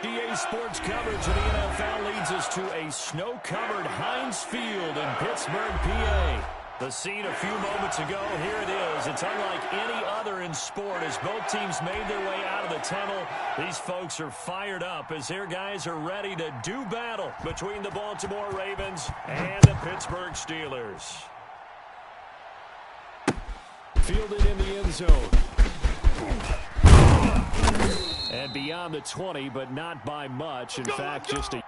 EA Sports coverage of the NFL leads us to a snow-covered Heinz Field in Pittsburgh, PA. The scene a few moments ago, here it is. It's unlike any other in sport as both teams made their way out of the tunnel. These folks are fired up as their guys are ready to do battle between the Baltimore Ravens and the Pittsburgh Steelers. Fielded in the end zone. And beyond the 20, but not by much. In fact, just a...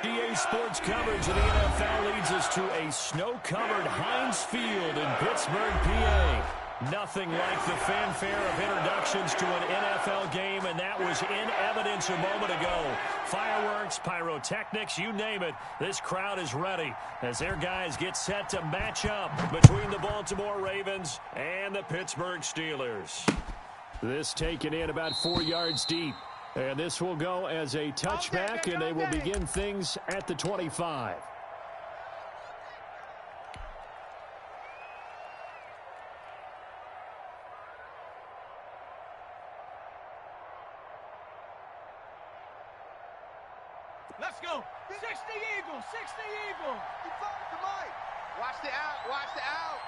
EA Sports coverage of the NFL leads us to a snow-covered Heinz Field in Pittsburgh, PA. Nothing like the fanfare of introductions to an NFL game, and that was in evidence a moment ago. Fireworks, pyrotechnics, you name it. This crowd is ready as their guys get set to match up between the Baltimore Ravens and the Pittsburgh Steelers. This taken in about 4 yards deep. And this will go as a touchback, and they will begin things at the 25. Let's go. 60 Eagle, 60 Eagle. 55 to Mike. Watch the out, watch the out.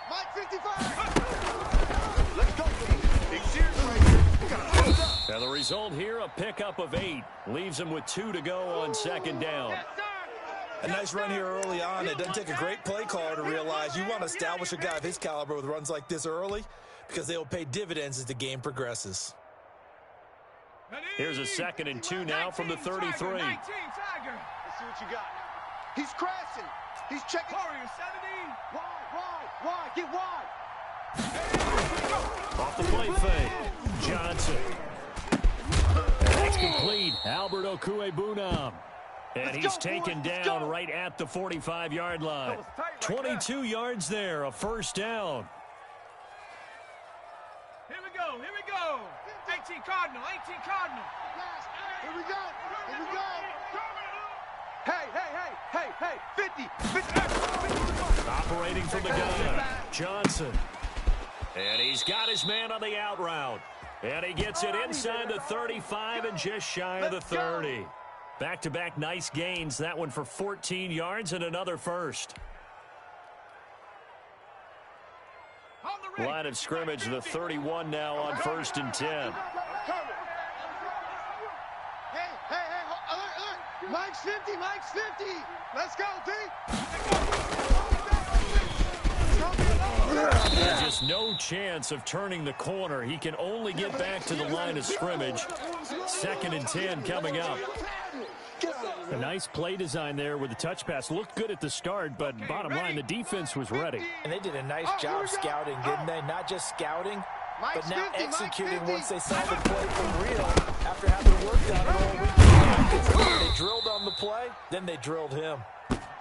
Mike 55. Let's go. Big series right here. Now the result here, a pickup of 8. Leaves them with 2 to go on second down. A nice run here early on. It doesn't take a great play caller to realize you want to establish a guy of his caliber with runs like this early because they will pay dividends as the game progresses. Here's a 2nd and 2 now from the 33. 19, Tiger. Let's see what you got. He's crashing. He's checking. Warrior 70. Wide. Get wide. Off the play fake. Johnson. That's complete. Albert Okwuegbunam. And he's taken down right at the 45-yard line. 22 yards there, a first down. Here we go. 18 Cardinal. Here we go. Hey. 50. Operating from the gun. Johnson. And he's got his man on the out route. And he gets it inside the 35 and just shy of the 30. Back-to-back nice gains. That one for 14 yards and another first. Line of scrimmage, the 31 now on 1st and 10. Hey, alert. Mike's 50. Let's go, D. There's just no chance of turning the corner. He can only get back to the line of scrimmage. 2nd and 10 coming up. A nice play design there with the touch pass. Looked good at the start, but bottom line, the defense was ready. And they did a nice job scouting, didn't they? Not just scouting, but now executing once they saw the play for real after having worked on it play, then they drilled him.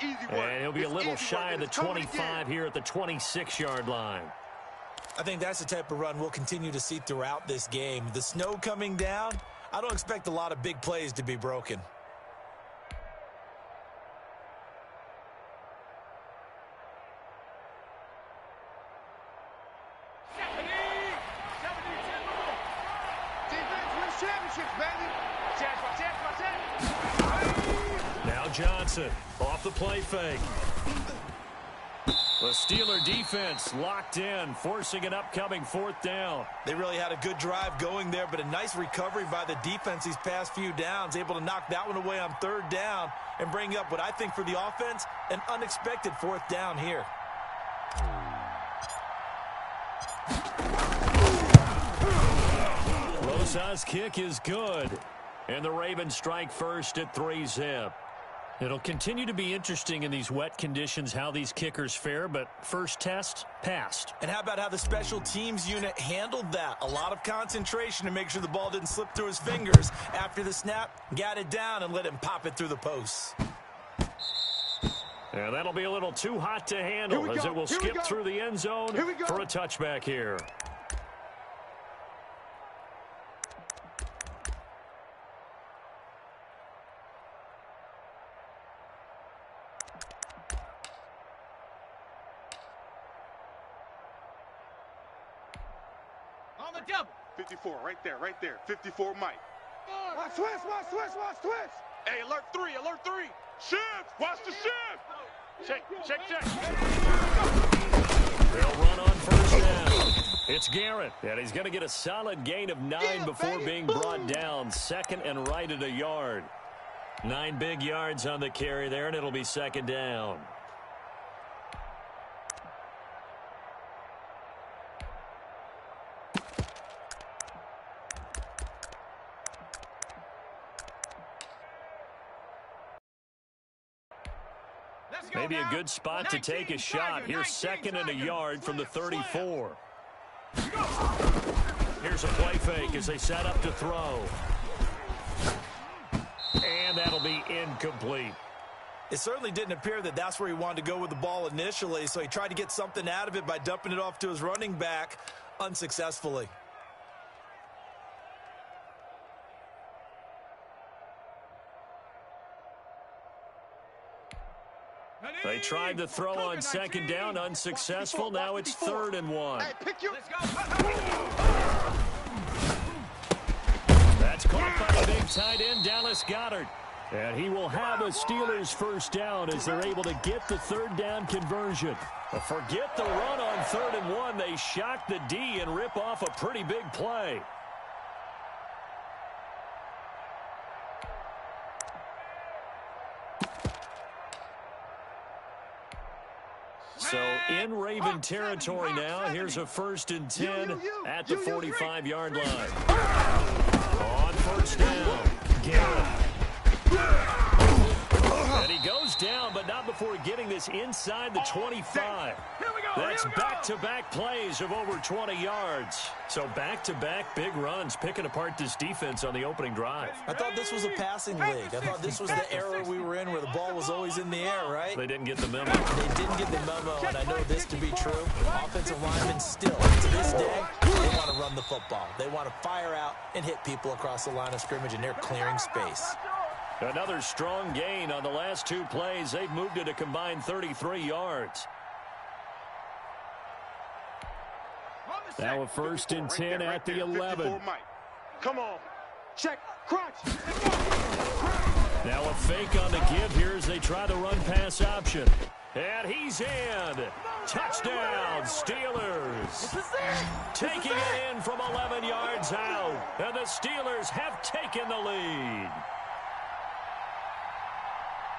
Easy work. And he'll be a little shy of the 25 here at the 26-yard line. I think that's the type of run we'll continue to see throughout this game. The snow coming down, I don't expect a lot of big plays to be broken. Now Johnson off the play fake. The Steeler defense locked in, forcing an upcoming 4th down. They really had a good drive going there, but a nice recovery by the defense these past few downs, able to knock that one away on 3rd down and bring up what I think for the offense, an unexpected 4th down here. Losa's kick is good, and the Ravens strike first at 3-zip. It'll continue to be interesting in these wet conditions how these kickers fare, but first test, passed. And how about how the special teams unit handled that? A lot of concentration to make sure the ball didn't slip through his fingers. After the snap, got it down and let him pop it through the posts. And that'll be a little too hot to handle as it will skip through the end zone for a touchback here. On the double. 54, right there. 54, Mike. Watch twist. Hey, alert 3. Shift. Watch the shift. Check. They'll run on first down. It's Garrett, and he's going to get a solid gain of 9 before being brought down. 2nd and right at a yard. 9 big yards on the carry there, and it'll be 2nd down. Maybe a good spot to take a shot. Here's 2nd and a yard from the 34. Here's a play fake as they set up to throw. And that'll be incomplete. It certainly didn't appear that that's where he wanted to go with the ball initially, so he tried to get something out of it by dumping it off to his running back unsuccessfully. They tried to throw on 2nd down, unsuccessful. Now it's 3rd and 1. That's caught by the big tight end, Dallas Goedert. And he will have a Steelers first down as they're able to get the 3rd down conversion. But forget the run on 3rd and 1. They shock the D and rip off a pretty big play. So in Raven territory now, here's a 1st and 10 at the 45-yard line. On first down, Garrett. And he goes down, but not before getting this inside the 25. That's back-to-back plays of over 20 yards. So back-to-back big runs, picking apart this defense on the opening drive. I thought this was a passing league. I thought this was the era we were in where the ball was always in the air, right? They didn't get the memo. They didn't get the memo, and I know this to be true. Offensive linemen still, to this day, they want to run the football. They want to fire out and hit people across the line of scrimmage, and they're clearing space. Another strong gain on the last 2 plays. They've moved it a combined 33 yards. Now a 1st and 10 at the 11. Come on. Check. Crunch. Now a fake on the give here as they try the run-pass option. And he's in. Touchdown, Steelers. Taking it in from 11 yards out. And the Steelers have taken the lead.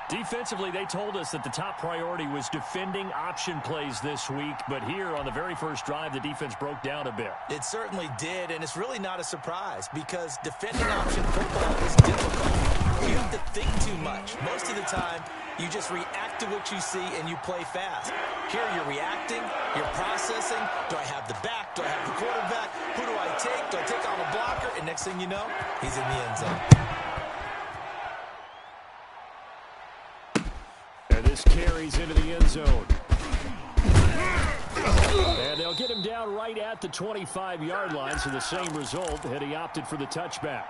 Defensively, they told us that the top priority was defending option plays this week, but here on the very first drive, the defense broke down a bit. It certainly did, and it's really not a surprise because defending option football is difficult. You have to think too much. Most of the time, you just react to what you see and you play fast. Here, you're reacting, you're processing. Do I have the back? Do I have the quarterback? Who do I take? Do I take on a blocker? And next thing you know, he's in the end zone. This carries into the end zone. And they'll get him down right at the 25-yard line, so the same result, and he opted for the touchback.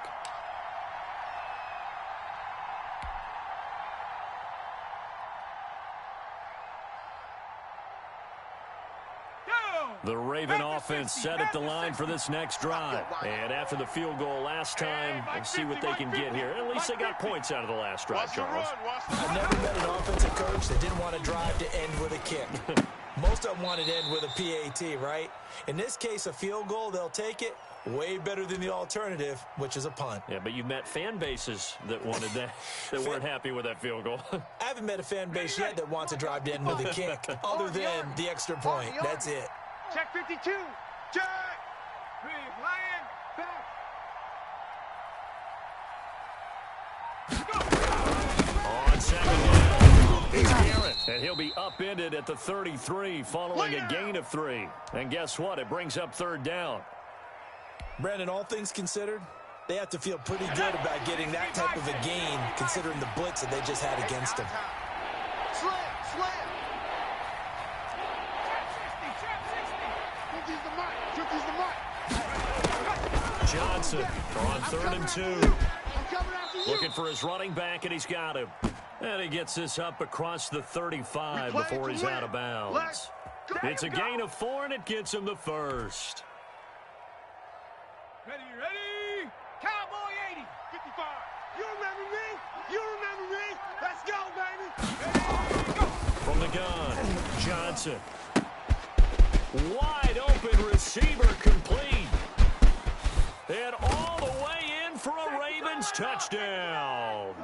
The Raven offense set at the line for this next drive. And after the field goal last time, we'll see what they can get here. At least they got points out of the last drive, Charles. I've never met an offensive coach that didn't want to drive to end with a kick. Most of them wanted to end with a PAT, right? In this case, a field goal, they'll take it. Way better than the alternative, which is a punt. Yeah, but you've met fan bases that wanted that, that weren't happy with that field goal. I haven't met a fan base yet that wants to drive to end with a kick, other than the extra point. That's it. Check 52. Check. Lion, back. On second down, it's Garrett, and he'll be upended at the 33 following a gain of 3. And guess what? It brings up third down. Brandon, all things considered, they have to feel pretty good about getting that type of a gain, considering the blitz that they just had against them. Slam. Johnson on 3rd and 2. Looking for his running back, and he's got him. And he gets this up across the 35 before he's out of bounds. It's a gain of 4, and it gets him the first. Ready. Cowboy 80. 55. You remember me? Let's go, baby. From the gun, Johnson. Wide open receiver complete. And all the way in for a Ravens touchdown.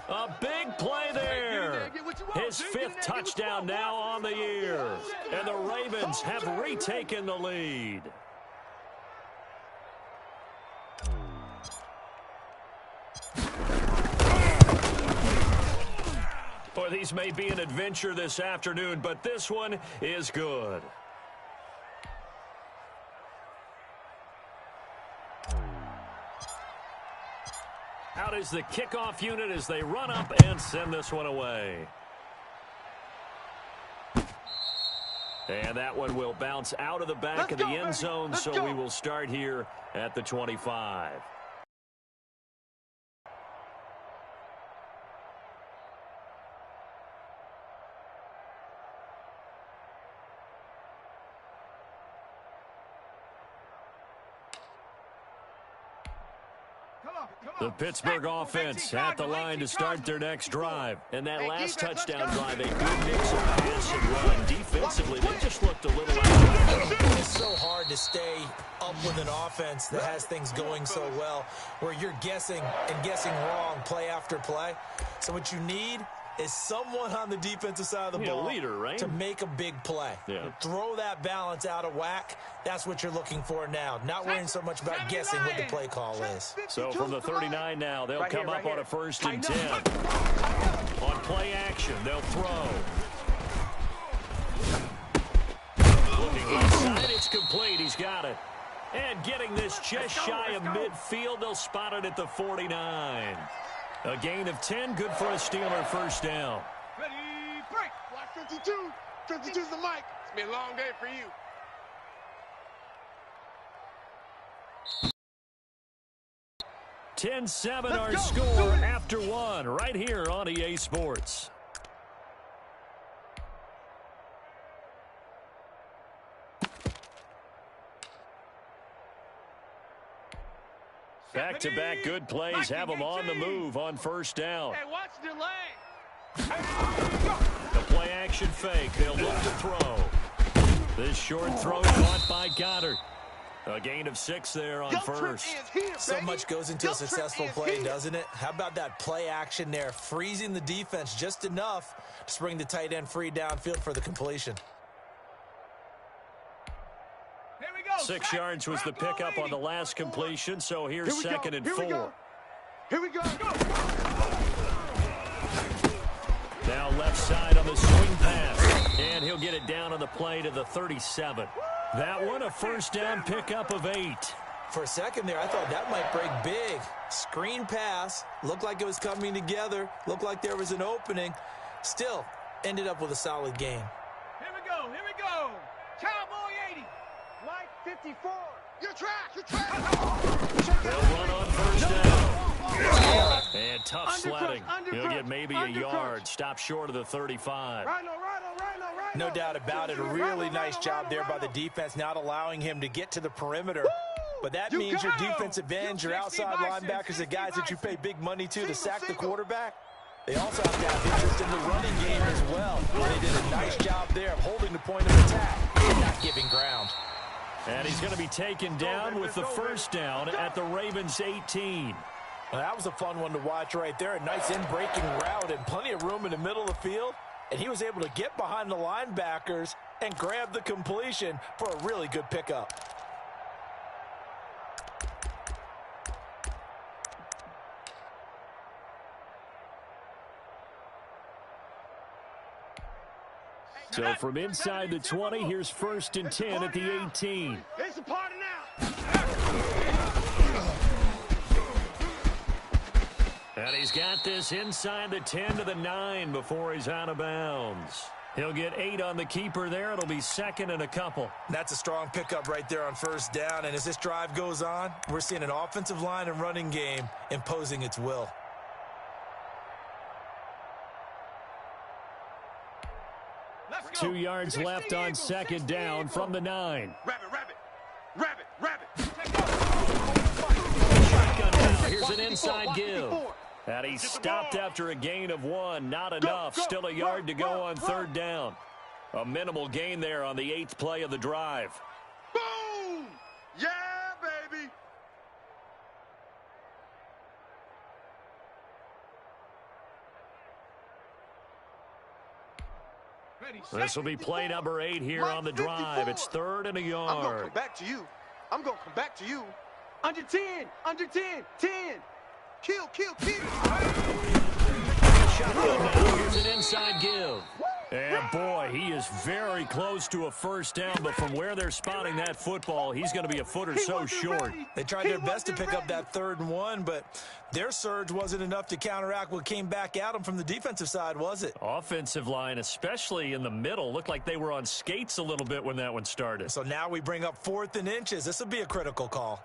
A big play there. His 5th touchdown now on the year. And the Ravens have retaken the lead. Boy, these may be an adventure this afternoon, but this one is good. Out is the kickoff unit as they run up and send this one away. And that one will bounce out of the back of the end zone, so we will start here at the 25. The Pittsburgh offense at the line to start their next drive. And that last touchdown drive, a good mix of pass and run. Defensively, they just looked a little out. It's so hard to stay up with an offense that has things going so well, where you're guessing and guessing wrong play after play. So what you need is someone on the defensive side of the ball, leader, right? to make a big play. Yeah. Throw that balance out of whack. That's what you're looking for now. Not worrying so much about guessing what the play call is. So from the 39 now, they'll come up on a 1st and 10. On play action, they'll throw. Looking inside, it's complete. He's got it. And getting this just shy of midfield, they'll spot it at the 49. A gain of 10, good for a Steeler first down. Ready, break. Watch 52. 52's the mic. It's been a long day for you. $10-7 our score after 1 right here on EA Sports. Back-to-back good plays have them on the move on 1st down. Hey, watch delay. The play action fake. They'll look to throw. This short throw caught by Goddard. A gain of 6 there on 1st. So much goes into a successful play, doesn't it? How about that play action there? Freezing the defense just enough to bring the tight end free downfield for the completion. 6 yards was the pickup on the last completion, so here's 2nd and 4. Here we go. Now left side on the swing pass, and he'll get it down on the play to the 37. That one, a 1st down pickup of 8. For a second there, I thought that might break big. Screen pass, looked like it was coming together, looked like there was an opening. Still, ended up with a solid game. Here we go. Here we go. Cowboy 80. Mike 54. You're trash. You're trash. They'll run on first down. And tough sledding. He'll get maybe a yard. Stop short of the 35. No doubt about it. A really nice job there by the defense, not allowing him to get to the perimeter. But that means your defensive ends, your outside linebackers, the guys that you pay big money to sack the quarterback, they also have to have interest in the running game as well. They did a nice job there of holding the point of attack and not giving ground. And he's going to be taken down with the first down at the Ravens' 18. Well, that was a fun one to watch right there. A nice in-breaking route and plenty of room in the middle of the field. And he was able to get behind the linebackers and grab the completion for a really good pickup. So from inside the 20, here's 1st and 10 at the 18. It's a party now. And he's got this inside the 10 to the 9 before he's out of bounds. He'll get 8 on the keeper there. It'll be 2nd and a couple. That's a strong pickup right there on first down. And as this drive goes on, we're seeing an offensive line and running game imposing its will. Let's go. 2 yards left on 2nd down from the 9. Rabbit. Shotgun now. Here's an inside give. And he's stopped after a gain of 1. Not enough. Still a yard to go on 3rd down. A minimal gain there on the 8th play of the drive. Boom! Yeah, baby. This will be play number 8 here on the drive. It's 3rd and a I'm going to yard. come back to you. Under 10. 10. Kill. Shotgun now. Here's an inside give. And boy, he is very close to a first down, but from where they're spotting that football, he's going to be a foot or so short. They tried their best to pick up that 3rd and 1, but their surge wasn't enough to counteract what came back at them from the defensive side, was it? Offensive line, especially in the middle, looked like they were on skates a little bit when that one started. So now we bring up 4th and inches. This will be a critical call.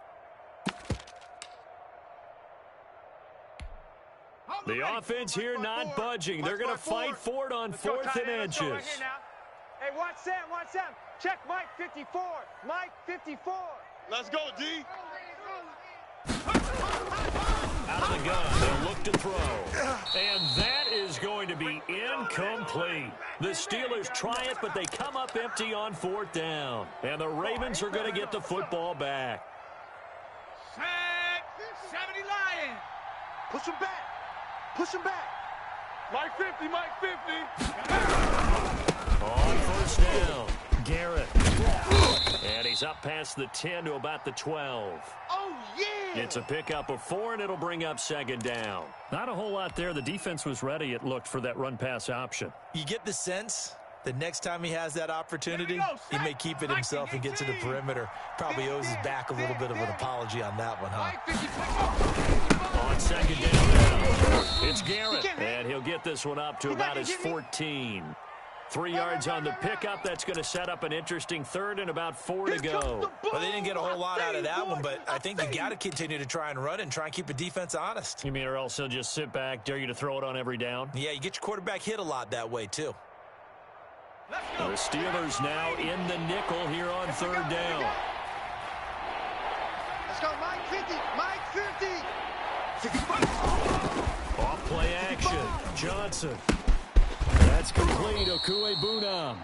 The offense here not budging. They're going to fight for it on 4th and inches. Hey, watch that. Check Mike 54. Mike 54. Let's go, D. Out of the gun, they look to throw. And that is going to be incomplete. The Steelers try it, but they come up empty on 4th down. And the Ravens are going to get the football back. Sack 70 Lions. Push him back. Mike 50. On 1st down, Garrett. And he's up past the 10 to about the 12. Oh, yeah. It's a pickup of 4, and it'll bring up 2nd down. Not a whole lot there. The defense was ready, it looked, for that run-pass option. You get the sense that next time he has that opportunity, he may keep it himself and get to the perimeter. Probably owes his back a little bit of an apology on that one, huh? On 2nd down now, it's Garrett. And he'll get this one up to about his 14. 3 yards on the pickup. That's going to set up an interesting 3rd and about 4 to go. Well, they didn't get a whole lot out of that one, but I think you got to continue to try and run and try and keep the defense honest. You mean or else he'll just sit back, dare you to throw it on every down? Yeah, you get your quarterback hit a lot that way, too. The Steelers now in the nickel here on 3rd down. Let's go, Mike 50. Off play action. Johnson. That's complete. Okuebunam.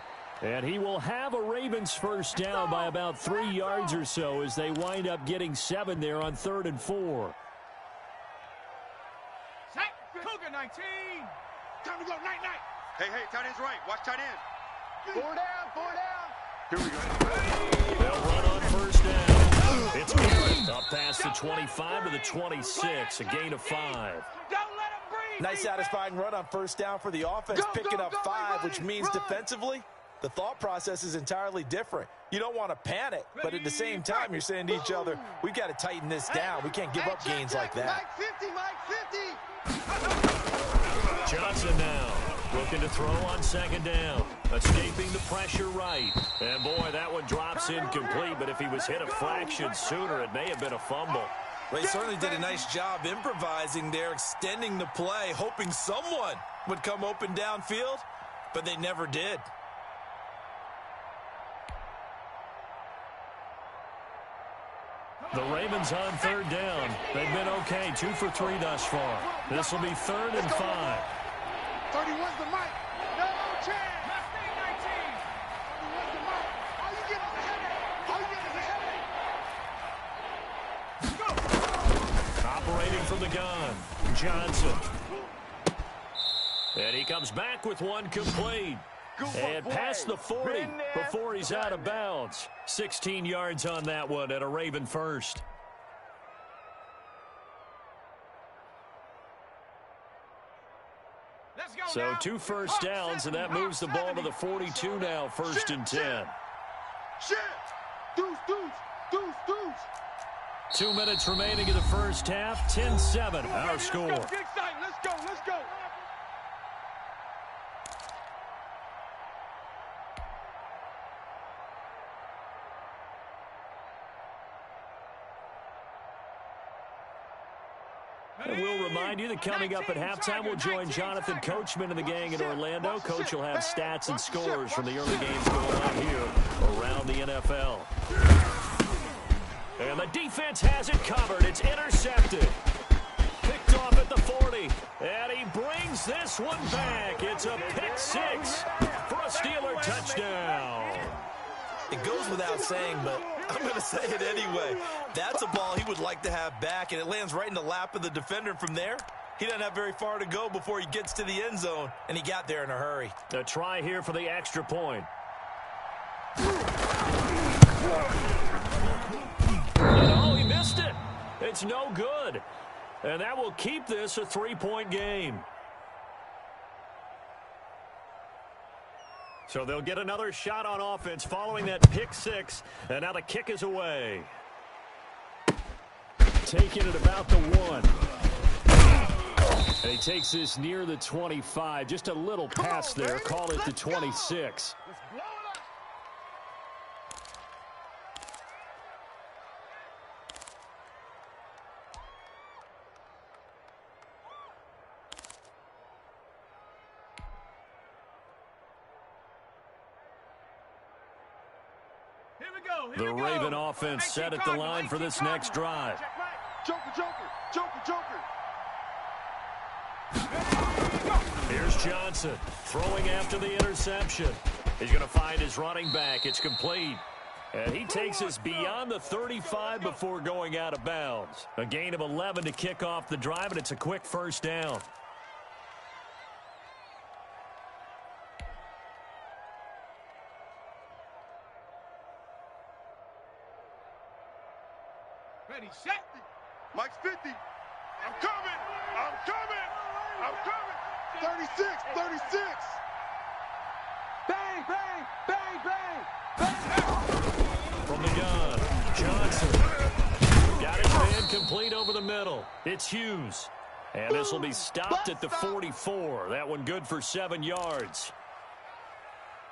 And he will have a Ravens first down by about 3 yards or so as they wind up getting 7 there on 3rd and 4. Sack Cougar 19. Time to go, night. Hey, tight end's right. Watch tight end. 4 down. Here we go. They'll run on 1st down. It's Garrett up past the 25 to the 26, a gain of 5. Don't let him breathe. Nice satisfying run on 1st down for the offense, picking up 5, which means defensively, the thought process is entirely different. You don't want to panic, but at the same time, you're saying to each other, we've got to tighten this down. We can't give up gains like that. Mike 50. Johnson now. Looking to throw on second down. Escaping the pressure right. And, boy, that one drops incomplete. But if he was hit a fraction sooner, it may have been a fumble. Well, he certainly did a nice job improvising there, extending the play, hoping someone would come open downfield. But they never did. The Ravens on third down. They've been okay, 2 for 3 thus far. This will be 3rd and 5. 31's the mic. No chance. 31's the mic. How you getting the headache? How you getting the headache? Go. Operating from the gun, Johnson. And he comes back with one complete. And past the 40 before he's out of bounds. 16 yards on that one at a Raven first. So 2 first downs, and that moves the ball to the 42 now, 1st and 10. Shit. Deuce, deuce, deuce, deuce. 2 minutes remaining in the first half. 10-7, our score. Let's go, let's go, let's go. And we'll remind you that coming up at halftime, we'll join Jonathan Coachman and the gang in Orlando. Coach will have stats and scores from the early games going on here around the NFL. And the defense has it covered. It's intercepted. Picked off at the 40. And he brings this one back. It's a pick 6 for a Steeler touchdown. It goes without saying, but I'm going to say it anyway. That's a ball he would like to have back, and it lands right in the lap of the defender. From there, he doesn't have very far to go before he gets to the end zone, and he got there in a hurry. A try here for the extra point. Oh, he missed it. It's no good. And that will keep this a 3-point game. So they'll get another shot on offense following that pick 6. And now the kick is away. Taking it about the 1. And he takes this near the 25. Just a little pass there. Call it the 26. The Raven offense set at the line for this next drive. Joker, Joker, Joker, Joker. Here's Johnson throwing after the interception. He's going to find his running back. It's complete. And he takes us beyond the 35 before going out of bounds. A gain of 11 to kick off the drive, and it's a quick first down. Ready, set. Mike's 50. I'm coming. I'm coming. I'm coming. 36, 36. Bang, bang, bang, bang, bang. From the gun, Johnson. Got his man complete over the middle. It's Hughes. And this will be stopped at the 44. That one good for 7 yards.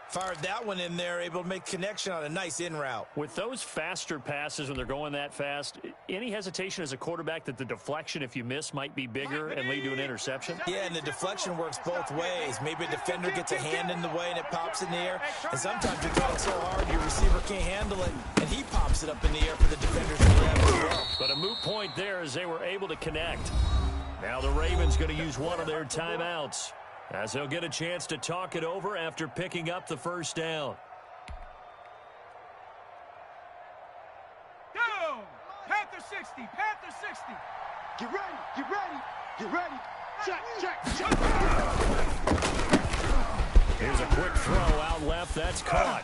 Fired that one in there, able to make connection on a nice in route. With those faster passes when they're going that fast, any hesitation as a quarterback that the deflection, if you miss, might be bigger and lead to an interception? Yeah, and the deflection works both ways. Maybe a defender gets a hand in the way and it pops in the air. And sometimes you're throwing so hard your receiver can't handle it, and he pops it up in the air for the defenders to grab as well. But a moot point there as they were able to connect. Now the Ravens going to use one of their timeouts, as they'll get a chance to talk it over after picking up the first down. Go! Panther 60, Panther 60. Get ready, get ready, get ready. Check, check, check. Here's a quick throw out left. That's caught.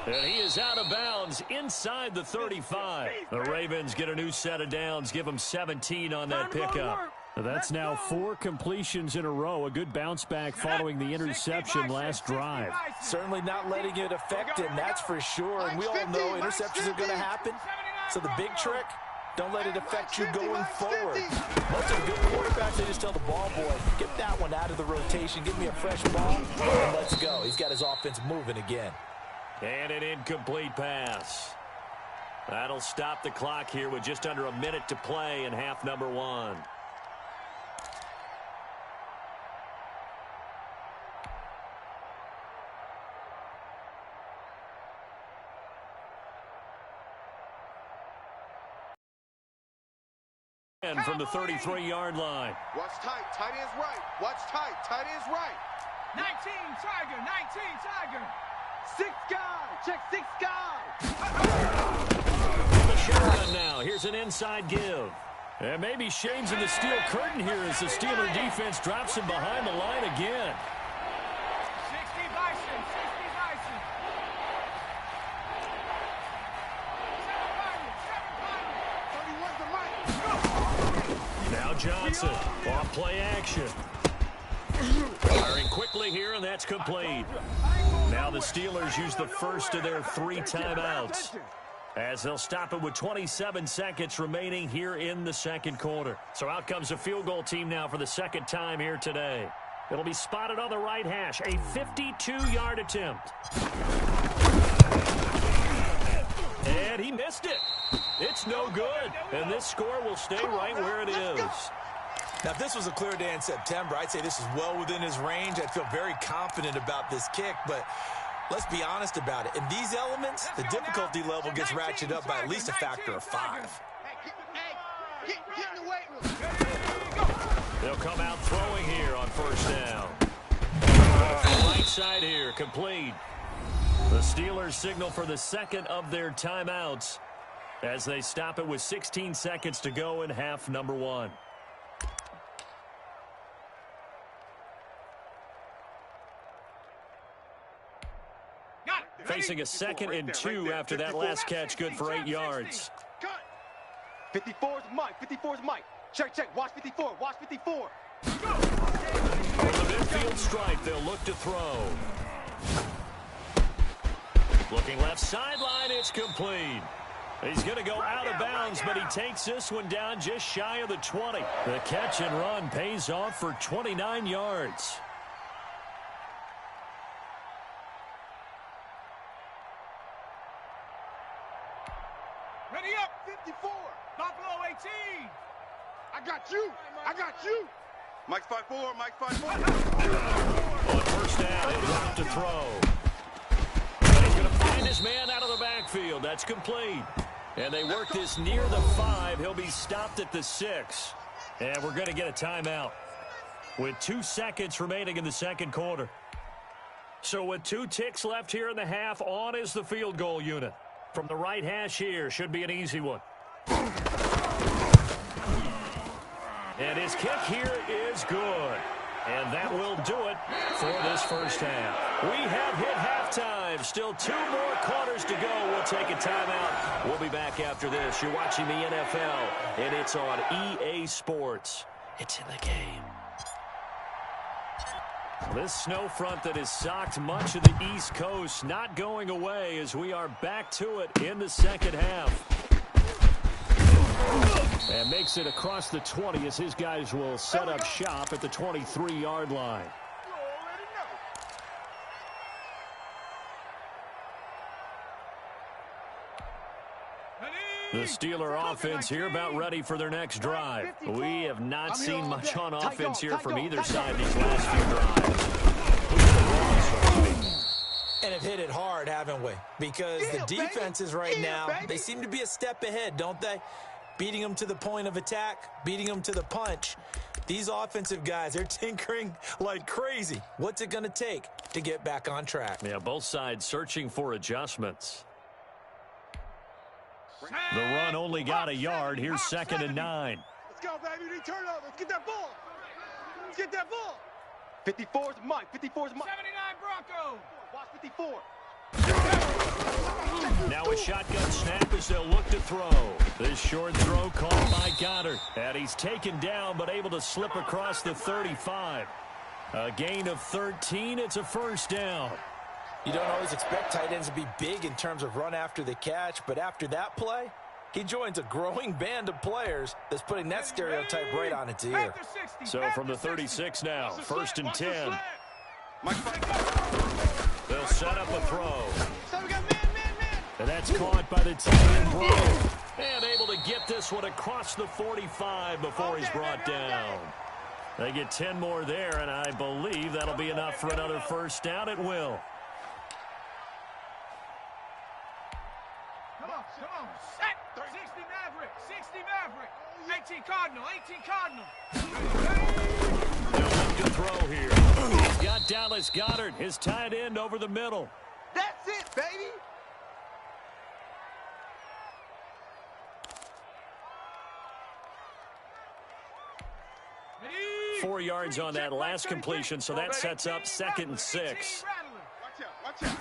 And he is out of bounds inside the 35. The Ravens get a new set of downs, give them 17 on that pickup. That's now 4 completions in a row. A good bounce back following the interception last drive. Certainly not letting it affect him, that's for sure. And we all know interceptions are going to happen. So the big trick, don't let it affect you going forward. Most of the good quarterbacks, they just tell the ball boy, get that one out. out of the rotation, give me a fresh ball, and let's go. He's got his offense moving again. And an incomplete pass. That'll stop the clock here with just under a minute to play in half number one. And from the 33-yard line. Watch tight. Tight end's right. Watch tight. Tight end's right. 19 Tiger. 19 Tiger. 6 guy. Check 6 guy. The shotgun now. Here's an inside give. And maybe Shane's in the steel curtain here as the Steeler defense drops him behind the line again. 60 Bison. 60 Bison. 7 Bison. Now Johnson, off play action. Firing quickly here, and that's complete. Now the Steelers use the first of their 3 timeouts, as they'll stop it with 27 seconds remaining here in the second quarter. So out comes a field goal team now for the second time here today. It'll be spotted on the right hash, a 52-yard attempt. And he missed it. It's no good, and this score will stay right where it is. Now, if this was a clear day in September, I'd say this is well within his range. I'd feel very confident about this kick, but let's be honest about it. In these elements, the difficulty level gets ratcheted up by at least a factor of 5. Get in the weight room. They'll come out throwing here on first down. Right side here, complete. The Steelers signal for the second of their timeouts as they stop it with 16 seconds to go in half number one. Facing a 2nd and 2 after that last catch, good for 8 yards. 54's Mike. 54's Mike. Check. Watch 54. Watch 54. From the midfield stripe, they'll look to throw. Looking left sideline, it's complete. He's going to go out of bounds, but he takes this one down just shy of the 20. The catch and run pays off for 29 yards. Ready up. 54. Buffalo 18. I got you. Mike's 5'4". Mike's 5'4". On first down, he'll have to throw. And he's going to find his man out of the backfield. That's complete. And they work this near the 5. He'll be stopped at the 6. And we're going to get a timeout with 2 seconds remaining in the second quarter. So with 2 ticks left here in the half, on is the field goal unit. From the right hash here, should be an easy one. And his kick here is good. And that will do it for this first half. We have hit halftime. Still 2 more quarters to go. We'll take a timeout. We'll be back after this. You're watching the NFL, and it's on EA Sports. It's in the game. This snow front that has socked much of the East Coast not going away as we are back to it in the second half. And makes it across the 20 as his guys will set up shop at the 23-yard line. The Steeler offense here about ready for their next drive. We have not seen much on offense here from either side these last few drives. And have hit it hard, haven't we? Because the defenses right now, they seem to be a step ahead, don't they? Beating them to the point of attack, beating them to the punch. These offensive guys, they're tinkering like crazy. What's it going to take to get back on track? Yeah, both sides searching for adjustments. The run only got a yard. Here's 2nd and 9. Let's go, baby. We need turnover. Let's get that ball. Let's get that ball. 54's Mike. 54's Mike. 79 Bronco. Watch 54. Now a shotgun snap as they'll look to throw. This short throw caught by Goddard. And he's taken down but able to slip across the 35. A gain of 13. It's a first down. You don't always expect tight ends to be big in terms of run after the catch, but after that play, He joins a growing band of players that's putting that stereotype right on its ear. So from the 36 now, 1st and 10. They'll set up a throw. And that's caught by the tight end, Bro. And able to get this one across the 45 before he's brought down. They get 10 more there, and I believe that'll be enough for another first down. It will. Come on. Set. 60 Maverick. 60 Maverick. 18 Cardinal. 18 Cardinal. They'll look to throw here. He's got Dallas Goedert, his tight end, over the middle. That's it, baby. Ready? 4 yards on that last completion, so that sets up 2nd and 6. Watch out.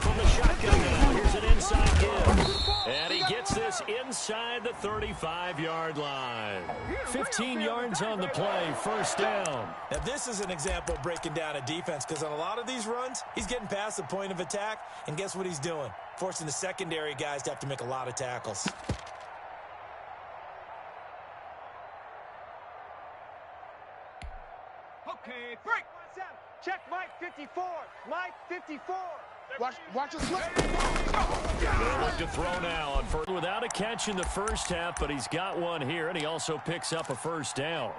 From the shotgun now, here's an inside give. And he gets this inside the 35-yard line. 15 yards on the play, first down. Now, this is an example of breaking down a defense, because on a lot of these runs, he's getting past the point of attack, and guess what he's doing? Forcing the secondary guys to have to make a lot of tackles. Okay, break. Check Mike 54. Mike 54. Watch us flip. They'll look to throw now on first, without a catch in the first half, but he's got one here, and he also picks up a first down.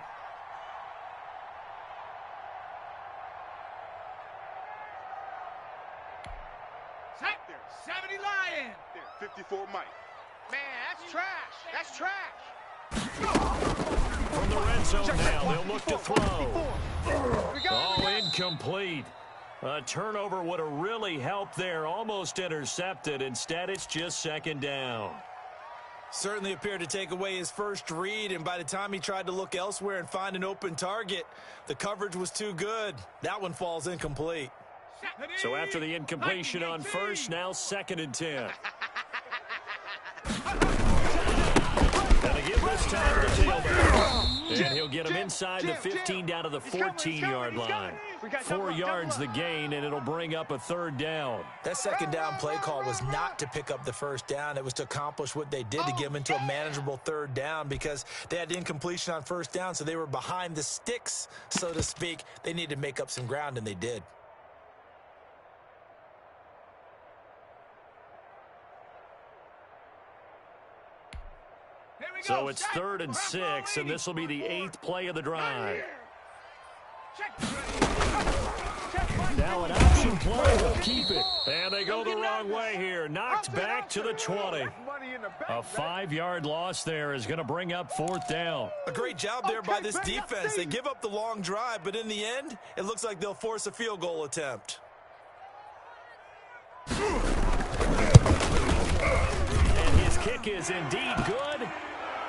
Set. 70 Lion. 54 Mike. Man, that's trash. That's trash. From the red zone now, they'll look to throw. Oh, incomplete. A turnover would have really helped there. Almost intercepted. Instead, it's just 2nd down. Certainly appeared to take away his first read, and by the time he tried to look elsewhere and find an open target, the coverage was too good. That one falls incomplete. So after the incompletion on first, now 2nd and 10. Gotta give this time to the tailback. And he'll get him inside the 15 down to the 14-yard line. 4 yards the gain, and it'll bring up a 3rd down. That 2nd down play call was not to pick up the first down. It was to accomplish what they did, to get him into a manageable 3rd down, because they had incompletion on first down, so they were behind the sticks, so to speak. They needed to make up some ground, and they did. So it's 3rd and 6, and this will be the 8th play of the drive. Now an option play will keep it. And they go the wrong way here. Knocked back to the 20. A 5-yard loss there is going to bring up 4th down. A great job there by this defense. They give up the long drive, but in the end, it looks like they'll force a field goal attempt. And his kick is indeed good.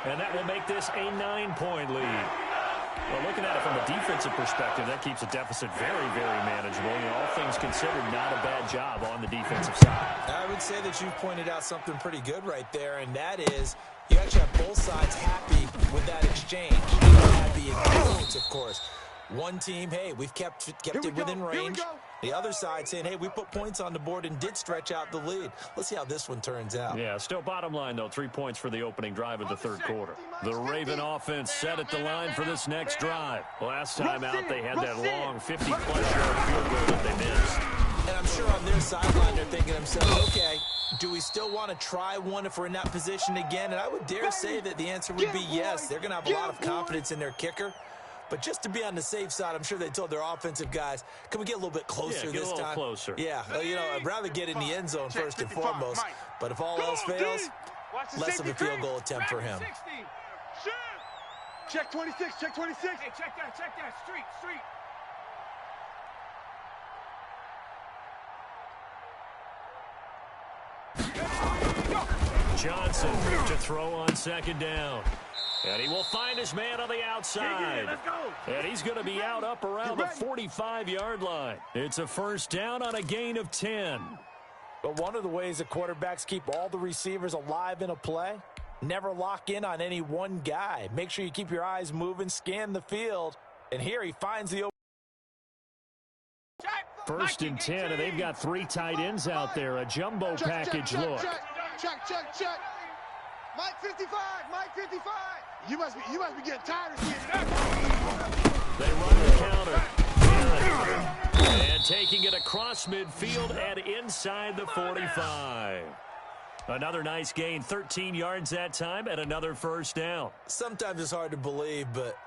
And that will make this a 9-point lead. Well, looking at it from a defensive perspective, that keeps a deficit very, very manageable. You know, all things considered, not a bad job on the defensive side. I would say that you've pointed out something pretty good right there, and that is you actually have both sides happy with that exchange. Happy in points, of course. One team, hey, we've kept it within range. The other side saying, hey, we put points on the board and did stretch out the lead. Let's see how this one turns out. Yeah, still bottom line, though, 3 points for the opening drive of the 3rd quarter. The Raven offense set at the line for this next drive. Last time out, they had that long 50-plus yard field goal that they missed. And I'm sure on their sideline, they're thinking to themselves, okay, do we still want to try one if we're in that position again? And I would dare say that the answer would be yes. They're going to have a lot of confidence in their kicker. But just to be on the safe side, I'm sure they told their offensive guys, can we get a little bit closer this time? Yeah, get a little closer. Yeah, you know, I'd rather get in the end zone first and foremost. But if all else fails, less of a field goal attempt for him. Check 26, check 26. Hey, check that, street. Johnson to throw on 2nd down. And he will find his man on the outside. Let's go. And he's going to be out up around the 45-yard line. It's a first down on a gain of 10. But one of the ways that quarterbacks keep all the receivers alive in a play, never lock in on any one guy. Make sure you keep your eyes moving, scan the field. And here he finds the open. 1st and 10, and they've got 3 tight ends out there. A jumbo package look. Check. Mike 55, Mike 55. You must be getting tired of seeing that. They run the counter. And taking it across midfield and inside the 45. Another nice gain, 13 yards that time, and another first down. Sometimes it's hard to believe, but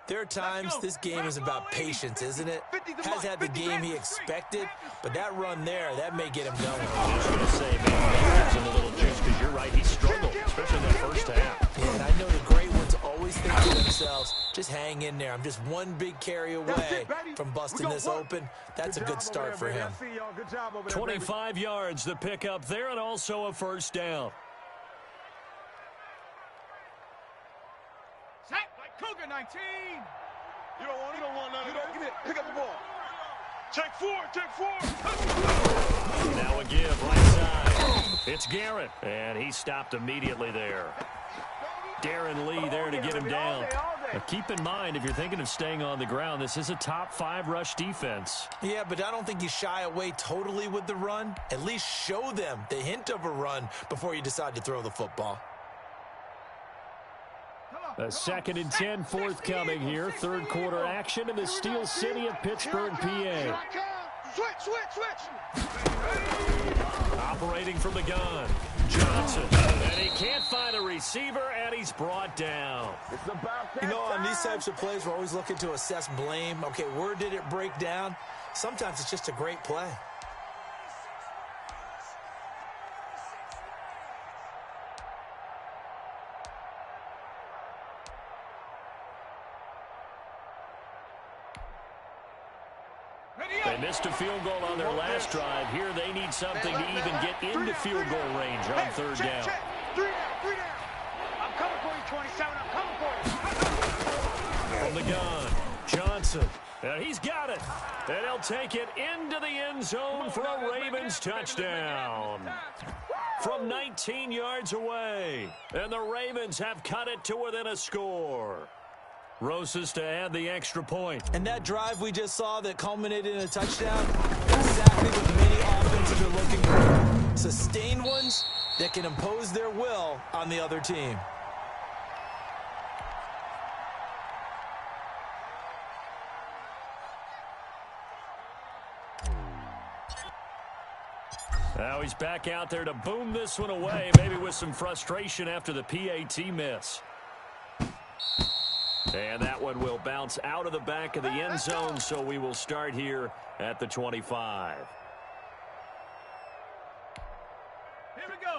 there are times this game is about patience, isn't it? Has had the game he expected, but that run there, that may get him going. I was going to say, maybe he's a little juice, because you're right, he struggled, especially in that first half. Yeah, and I know the great ones always think to themselves, just hang in there. I'm just one big carry away from busting this open. That's a good start for him. 25 yards, the pickup there, and also a first down. Cougar 19. You don't want none of that. Give it. Pick up the ball. Take four. Now a give, right side. It's Garrett, and he stopped immediately there. Darren Lee there to get him down. Now keep in mind, if you're thinking of staying on the ground, this is a top 5 rush defense. Yeah, but I don't think you shy away totally with the run. At least show them the hint of a run before you decide to throw the football. A 2nd and 10 forthcoming here. Third quarter action in the Steel City of Pittsburgh, PA. Switch. Operating from the gun. Johnson. And he can't find a receiver, and he's brought down. You know, on these types of plays, we're always looking to assess blame. Okay, where did it break down? Sometimes it's just a great play. They missed a field goal on their last drive. Here they need something to even get into field goal range on third down. 3 down. I'm coming for you, 27. I'm coming for you. From the gun, Johnson. And he's got it. And he'll take it into the end zone for a Ravens touchdown. From 19 yards away. And the Ravens have cut it to within a score. Rosas to add the extra point. And that drive we just saw that culminated in a touchdown, exactly what many offenses are looking for. Sustained ones that can impose their will on the other team. Now he's back out there to boom this one away, maybe with some frustration after the PAT miss. And that one will bounce out of the back of the end zone, so we will start here at the 25.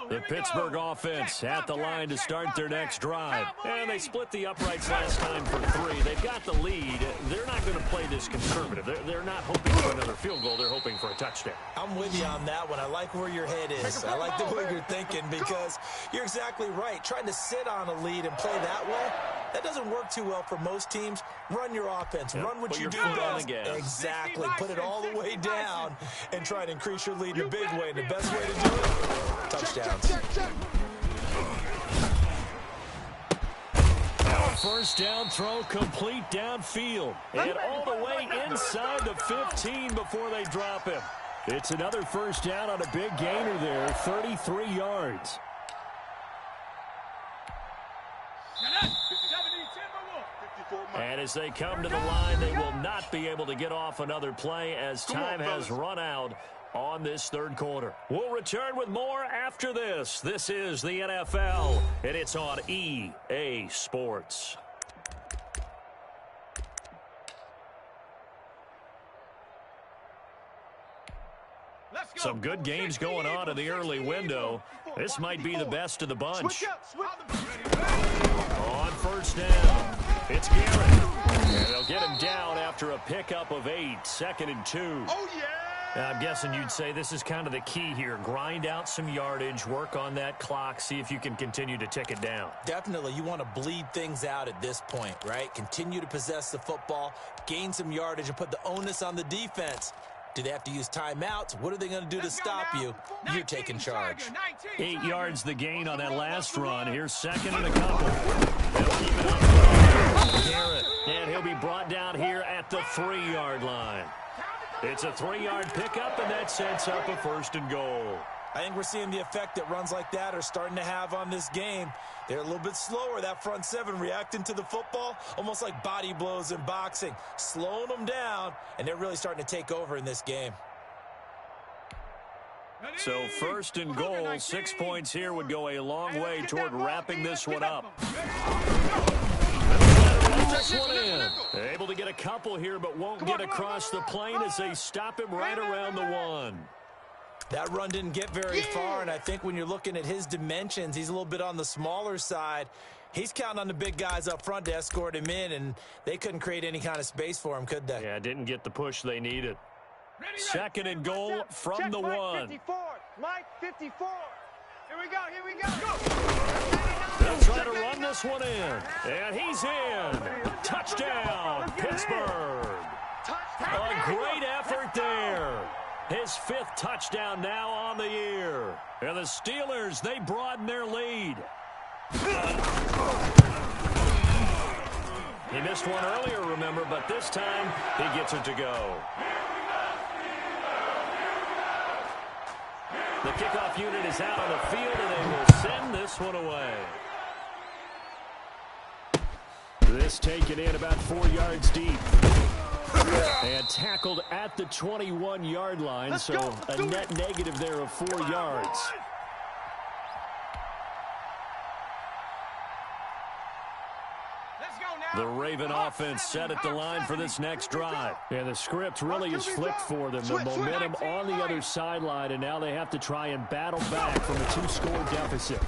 The Pittsburgh offense at the line to start their next drive. And they split the uprights last time for 3. They've got the lead. They're not going to play this conservative. They're not hoping for another field goal. They're hoping for a touchdown. I'm with you on that one. I like where your head is. I like the way you're thinking because you're exactly right. Trying to sit on a lead and play that way, that doesn't work too well for most teams. Run your offense. Run what you do best. Exactly. Put it all the way down and try to increase your lead in a big way. And the best way to do it, touchdowns. Now a first down throw complete downfield. And all the way inside the 15 before they drop him. It's another first down on a big gainer there, 33 yards. And as they come to the line, they will not be able to get off another play as time has run out on this third quarter. We'll return with more after this. This is the NFL, and it's on EA Sports. Some good games going on in the early window. This might be the best of the bunch. On first down, it's Garrett. And they'll get him down after a pickup of 8, 2nd and 2. Oh, yeah. I'm guessing you'd say this is kind of the key here. Grind out some yardage, work on that clock, see if you can continue to tick it down. Definitely. You want to bleed things out at this point, right? Continue to possess the football, gain some yardage, and put the onus on the defense. Do they have to use timeouts? What are they going to do to stop you? You're taking charge. 8 yards the gain on that last run. Here's 2nd and a couple. They'll keep it up. Garrett, and he'll be brought down here at the 3-yard line. It's a 3-yard pickup, and that sets up a 1st and goal. I think we're seeing the effect that runs like that are starting to have on this game. They're a little bit slower, that front seven, reacting to the football, almost like body blows in boxing, slowing them down, and they're really starting to take over in this game. So first and goal, 6 points here would go a long way toward wrapping this one up. This one in. Able to get a couple here, but won't get across the plane as they stop him right around the 1. That run didn't get very far, and I think when you're looking at his dimensions, he's a little bit on the smaller side. He's counting on the big guys up front to escort him in, and they couldn't create any kind of space for him, could they? Yeah, didn't get the push they needed. Second and goal from the 1. 54. Mike, 54. Here we go, here we go. They'll try to run this one in. And he's in. Touchdown, Pittsburgh. A great effort there. His 5th touchdown now on the year. And the Steelers, they broaden their lead. He missed one earlier, remember, but this time he gets it to go. The kickoff unit is out on the field, and they will send this one away. This taken in about 4 yards deep. And tackled at the 21-yard line, so a net negative there of 4 yards. The Raven offense set at the line for this next drive. And the script really is flipped for them. The momentum on the other sideline, and now they have to try and battle back from a 2-score deficit.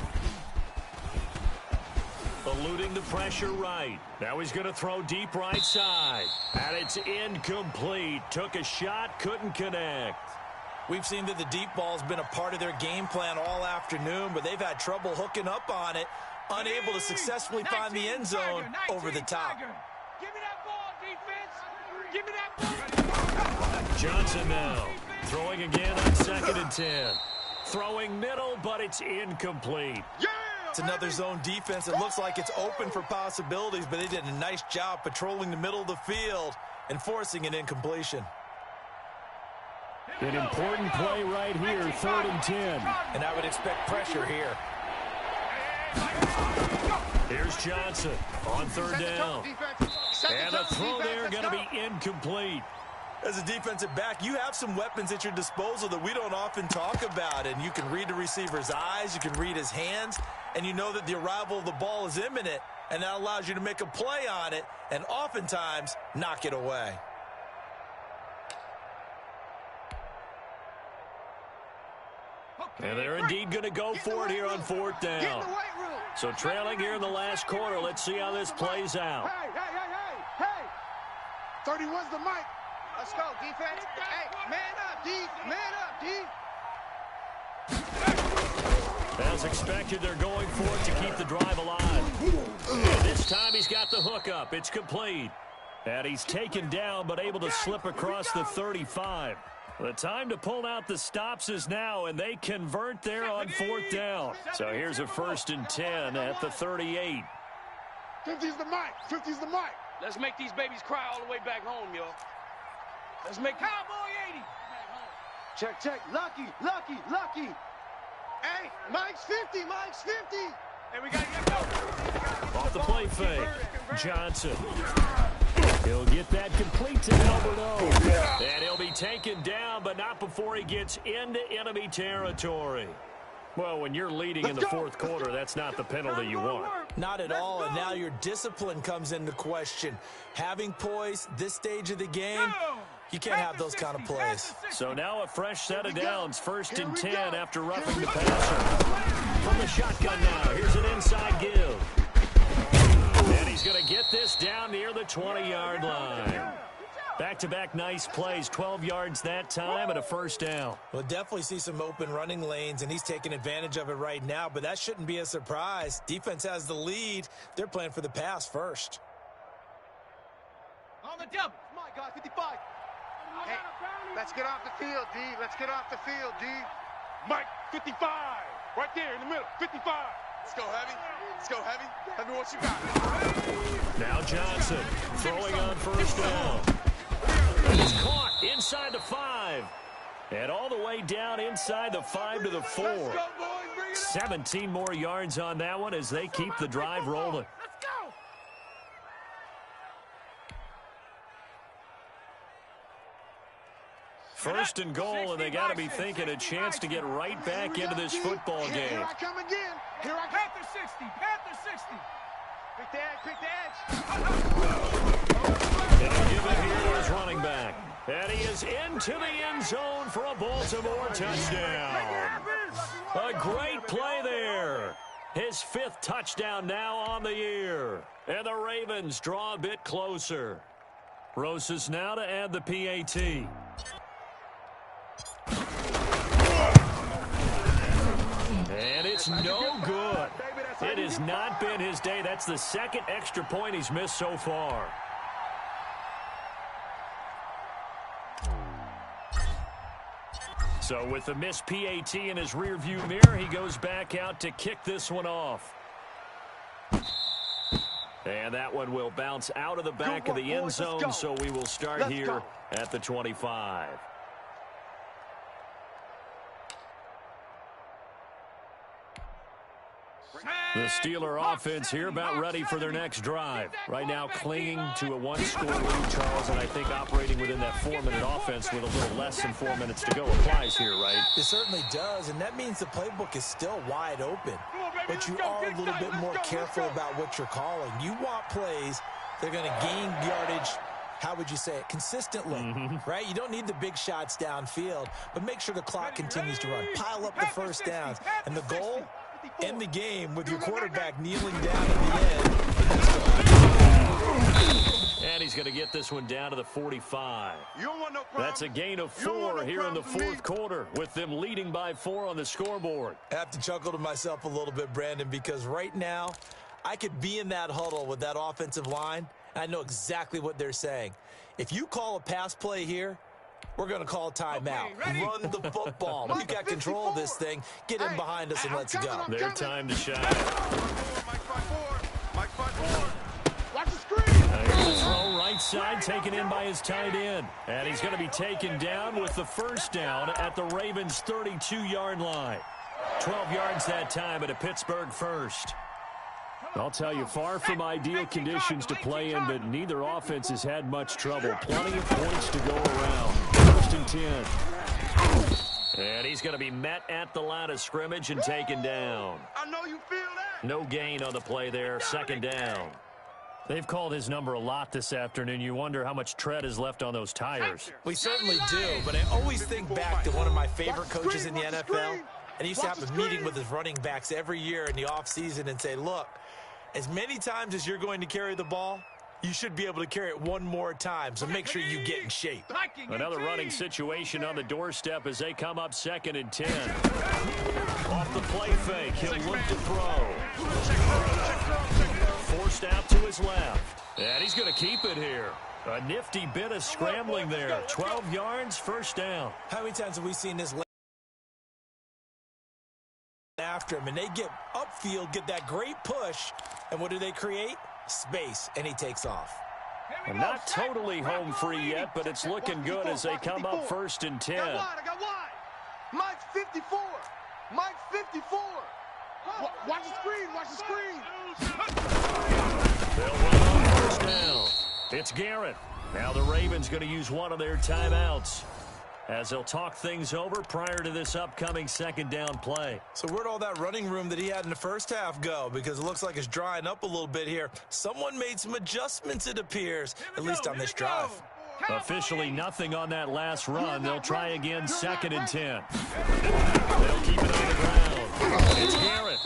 Eluding the pressure right. Now he's going to throw deep right side. And it's incomplete. Took a shot, couldn't connect. We've seen that the deep ball's been a part of their game plan all afternoon, but they've had trouble hooking up on it. Unable to successfully find the end zone over the top. Give me that ball, defense. Give me that ball. Johnson now throwing again on 2nd and 10. Throwing middle, but it's incomplete. It's another zone defense. It looks like it's open for possibilities, but they did a nice job patrolling the middle of the field and forcing an incompletion. An important play right here, 3rd and 10. And I would expect pressure here. Here's Johnson on 3rd down. And the throw there going to be incomplete. As a defensive back, you have some weapons at your disposal that we don't often talk about. And you can read the receiver's eyes, you can read his hands, and you know that the arrival of the ball is imminent. And that allows you to make a play on it and oftentimes knock it away. And they're indeed going to go for it here on 4th down. So trailing here in the last quarter. Let's see how this plays out. Hey. 31's the mic. Let's go, defense. Hey, man up, D. Man up, D. As expected, they're going for it to keep the drive alive. And this time he's got the hook up. It's complete. And he's taken down, but able to slip across the 35. The time to pull out the stops is now, and they convert there on 4th down. So here's a 1st and 10 at the 38. 50's the mic. 50's the mic. Let's make these babies cry all the way back home, yo. Let's make Cowboy 80. Check. Lucky. Hey, Mike's 50. Hey, we got to get going. Off the play fake. Johnson. He'll get that complete to Alberto. And he'll be taken down, but not before he gets into enemy territory. Well, when you're leading in the 4th quarter, that's not the penalty you want. Not at all, and now your discipline comes into question. Having poise this stage of the game, you can't have those kind of plays. So now a fresh set of downs, 1st and 10 after roughing the passer. From the shotgun now, here's an inside give. And he's going to get this down near the 20-yard line. Back-to-back nice plays, 12 yards that time and a 1st down. We'll definitely see some open running lanes, and he's taking advantage of it right now, but that shouldn't be a surprise. Defense has the lead. They're playing for the pass first. On the double. My God, 55. Hey, let's get off the field, D. Let's get off the field, D. Mike, 55. Right there in the middle, 55. Let's go heavy. Let's go heavy. Tell me what you got. Now Johnson throwing on 1st down. He's caught inside the 5. And all the way down inside the 5 to the 4. 17 more yards on that one as they keep the drive rolling. First and goal, and they got to be thinking a chance to get right back into this football game. Here I come again. Here I come. Panther 60. Panther 60. Pick the edge. Pick the edge. And he'll give it here to his running back. And he is into the end zone for a Baltimore touchdown. A great play there. His 5th touchdown now on the year. And the Ravens draw a bit closer. Rosas now to add the PAT. And it's no good. It has not been his day. That's the 2nd extra point he's missed so far. So with the missed PAT in his rearview mirror, he goes back out to kick this one off. And that one will bounce out of the back of the end zone, so we will start here at the 25. The Steeler offense here about ready for their next drive. Right now clinging to a 1-score lead, Charles, and I think operating within that 4-minute offense with a little less than 4 minutes to go applies here, right? It certainly does, and that means the playbook is still wide open. But you are a little bit more careful about what you're calling. You want plays that are going to gain yardage, how would you say it, consistently, right? You don't need the big shots downfield, but make sure the clock continues to run. Pile up the first downs, and the goal, end the game with your quarterback kneeling down at the end. And he's going to get this one down to the 45. That's a gain of 4 here in the 4th quarter with them leading by 4 on the scoreboard. I have to chuckle to myself a little bit, Brandon, because right now I could be in that huddle with that offensive line, and I know exactly what they're saying. If you call a pass play here, we're going to call timeout. Okay, run the football. We got control of this thing. Get in behind us and let's go. Their time to shine. Watch the screen. Here's the throw right side, taken in by his tight end. And he's going to be taken down with the first down at the Ravens' 32-yard line. 12 yards that time at a Pittsburgh first. I'll tell you, far from ideal conditions to play in, but neither offense has had much trouble. Plenty of points to go around. 1st and 10. And he's going to be met at the line of scrimmage and taken down. I know you feel that. No gain on the play there. 2nd down. They've called his number a lot this afternoon. You wonder how much tread is left on those tires. We certainly do, but I always think back to one of my favorite coaches in the NFL. And he used to have a meeting with his running backs every year in the offseason and say, look, as many times as you're going to carry the ball, you should be able to carry it one more time, so make sure you get in shape. Another running situation on the doorstep as they come up 2nd and 10. Off the play fake, he'll look to throw. Forced out to his left. And he's going to keep it here. A nifty bit of scrambling there. 12 yards, 1st down. How many times have we seen this after him, and they get upfield, get that great push, and what do they create? Space, and he takes off. And not totally home free yet, but it's looking good as they come up 1st and 10. I got wide. Mike's 54. Mike's 54. Watch the screen. Watch the screen. They'll run on 1st down. It's Garrett. Now the Ravens going to use one of their timeouts as they'll talk things over prior to this upcoming 2nd down play. So where'd all that running room that he had in the first half go? Because it looks like it's drying up a little bit here. Someone made some adjustments, it appears, at least on this drive. Officially nothing on that last run. They'll try again 2nd and 10. They'll keep it on the ground. It's Garrett.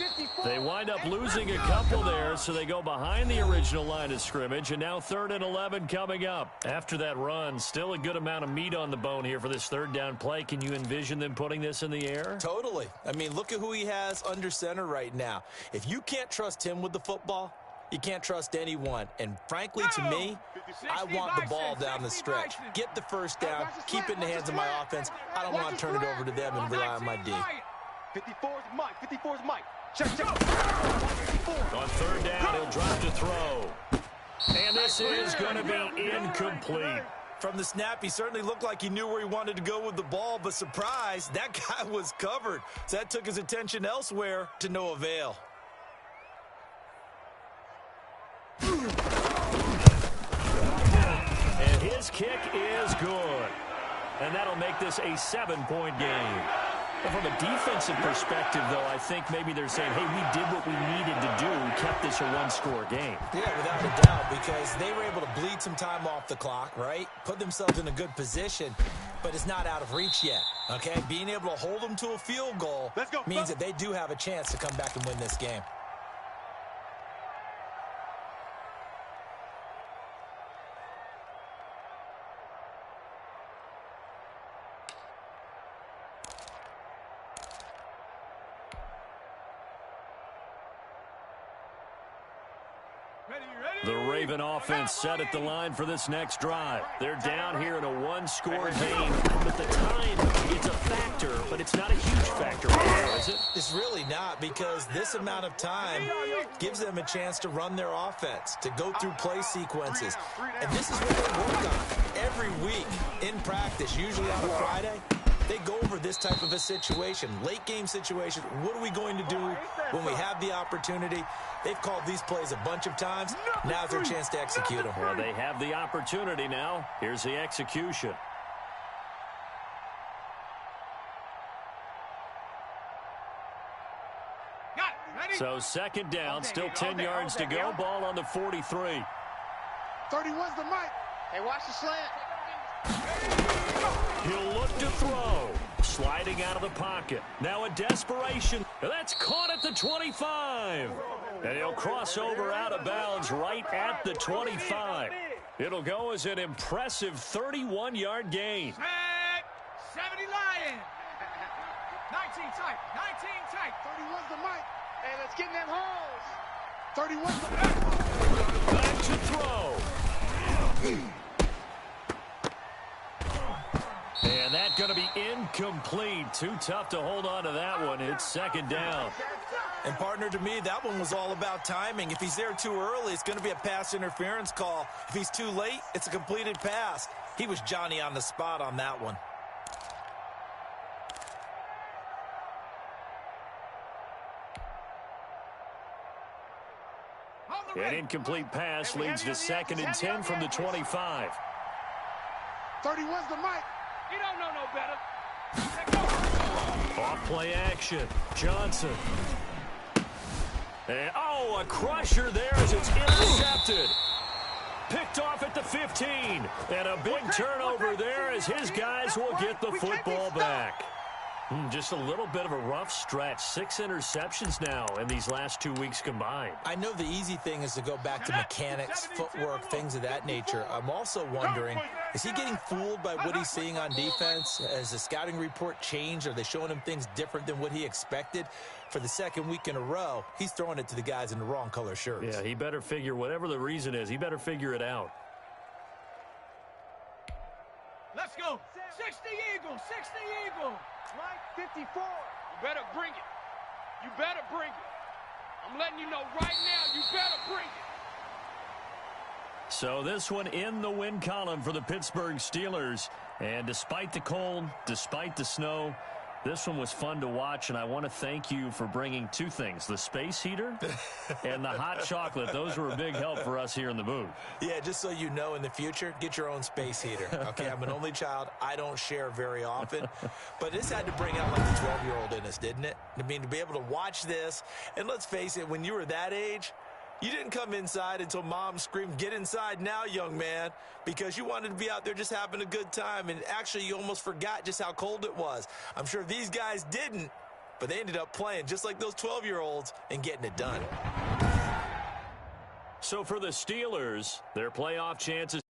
They wind up losing a couple there, so they go behind the original line of scrimmage, and now 3rd and 11 coming up. After that run, still a good amount of meat on the bone here for this 3rd down play. Can you envision them putting this in the air? Totally. I mean, look at who he has under center right now. If you can't trust him with the football, you can't trust anyone. And frankly, to me, I want the ball down the stretch. Get the first down, keep it in the hands of my offense. I don't want to turn it over to them and rely on my D. 54 is Mike. 54 is Mike. Check. On 3rd down, he'll drop to throw. And this is going to be incomplete. From the snap, he certainly looked like he knew where he wanted to go with the ball, but surprise, that guy was covered. So that took his attention elsewhere to no avail. And his kick is good. And that'll make this a 7-point game. Well, from a defensive perspective, though, I think maybe they're saying, hey, we did what we needed to do, kept this a one-score game. Yeah, without a doubt, because they were able to bleed some time off the clock, right? Put themselves in a good position, but it's not out of reach yet, okay? Being able to hold them to a field goal means that they do have a chance to come back and win this game. The Raven offense set at the line for this next drive. They're down here in a one-score game, but the time, it's a factor, but it's not a huge factor right now, is it? It's really not, because this amount of time gives them a chance to run their offense, to go through play sequences. And this is what they work on every week in practice, usually on a Friday. They go over this type of a situation, late game situation. What are we going to do when we have the opportunity? They've called these plays a bunch of times. Now's their chance to execute them. Well, they have the opportunity now. Here's the execution. So second down, still 10 yards to go. Ball on the 43. 31's the mic. Hey, watch the slant. He'll look to throw. Sliding out of the pocket. Now a desperation. That's caught at the 25. And he'll cross over out of bounds right at the 25. It'll go as an impressive 31-yard gain. 70 Lion. 19 tight. 19 tight. 31's the mic. Hey, let's get in them holes. 31's the mic. Back to throw. And that's going to be incomplete. Too tough to hold on to that one. It's second down. And, partner, to me, that one was all about timing. If he's there too early, it's going to be a pass interference call. If he's too late, it's a completed pass. He was Johnny on the spot on that one. An incomplete pass leads to 2nd and 10 from the 25. 31's the mic. You don't know no better. Off play action. Johnson. And, a crusher there as it's intercepted. Picked off at the 15. And a big turnover there as his guys will get the football back. Just a little bit of a rough stretch. 6 interceptions now in these last 2 weeks combined. I know the easy thing is to go back to mechanics, footwork, things of that nature. I'm also wondering, is he getting fooled by what he's seeing on defense? Has the scouting report changed? Are they showing him things different than what he expected? For the second week in a row, he's throwing it to the guys in the wrong color shirts. Yeah, he better figure, whatever the reason is, he better figure it out. Let's go. 60 Eagles. 60 Eagles. Mike 54. You better bring it. You better bring it. I'm letting you know right now, you better bring it. So this one in the win column for the Pittsburgh Steelers. And despite the cold, despite the snow, this one was fun to watch, and I want to thank you for bringing 2 things, the space heater and the hot chocolate. Those were a big help for us here in the booth. Yeah, just so you know, in the future, get your own space heater. Okay, I'm an only child. I don't share very often. But this had to bring out like the 12-year-old in us, didn't it? I mean, to be able to watch this, and let's face it, when you were that age, you didn't come inside until mom screamed, "Get inside now, young man," because you wanted to be out there just having a good time, and actually you almost forgot just how cold it was. I'm sure these guys didn't, but they ended up playing just like those 12-year-olds and getting it done. So for the Steelers, their playoff chances